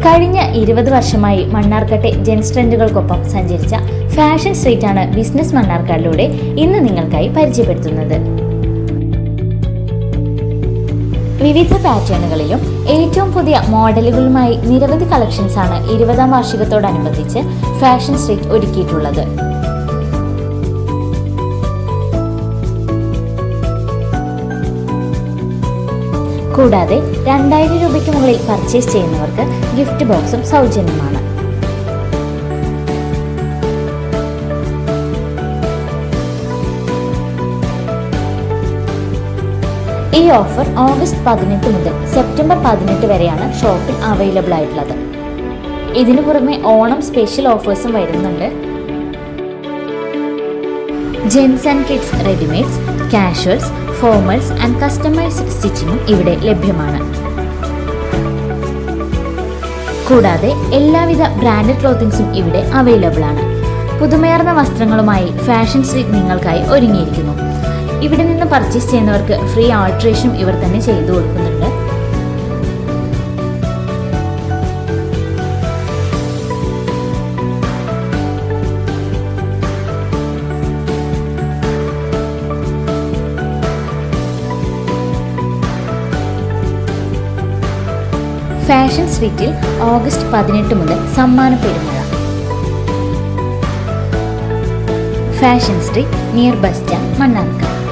കഴിഞ്ഞ 20 വർഷമായി മണ്ണാർക്കാട്ടെ ജെൻസ് ട്രെൻഡുകൾക്കൊപ്പം സഞ്ചരിച്ച ഫാഷൻ സ്ട്രീറ്റാണ് ബിസിനസ് മണ്ണാർക്കാടിലൂടെ ഇന്ന് നിങ്ങൾക്കായി പരിചയപ്പെടുത്തുന്നത്. വിവിധ പാറ്റേണുകളിലും ഏറ്റവും പുതിയ മോഡലുകളുമായി നിരവധി കളക്ഷൻസ് ആണ് 20ാം വാർഷികത്തോടനുബന്ധിച്ച് ഫാഷൻ സ്ട്രീറ്റ് ഒരുക്കിയിട്ടുള്ളത്. കൂടാതെ 2000 രൂപയ്ക്ക് മുകളിൽ പർച്ചേസ് ചെയ്യുന്നവർക്ക് ഗിഫ്റ്റ് ബോക്സും സൗജന്യമാണ്. ഈ ഓഫർ ഓഗസ്റ്റ് 18 മുതൽ സെപ്റ്റംബർ 18 വരെയാണ് ഷോപ്പിൽ അവൈലബിൾ ആയിട്ടുള്ളത്. ഇതിനു പുറമെ ഓണം സ്പെഷ്യൽ ഓഫേഴ്സും വരുന്നുണ്ട്. Gents and kids readymades, casuals, formals and customised സ്റ്റിച്ചിങ്ങും ഇവിടെ ലഭ്യമാണ്. കൂടാതെ എല്ലാവിധ ബ്രാൻഡഡ് ക്ലോത്തിങ്സും ഇവിടെ അവൈലബിൾ ആണ്. പുതുമയാർന്ന വസ്ത്രങ്ങളുമായി ഫാഷൻ സ്ട്രീറ്റ് നിങ്ങൾക്കായി ഒരുങ്ങിയിരിക്കുന്നു. ഇവിടെ നിന്ന് പർച്ചേസ് ചെയ്യുന്നവർക്ക് ഫ്രീ ആൾട്രേഷനും ഇവർ തന്നെ ചെയ്തു കൊടുക്കുന്നുണ്ട്. ഫാഷൻ സ്ട്രീറ്റിൽ ഓഗസ്റ്റ് 18 മുതൽ സമ്മാന പെരുമഴ. Fashion street near bus stand, Mannarkkad.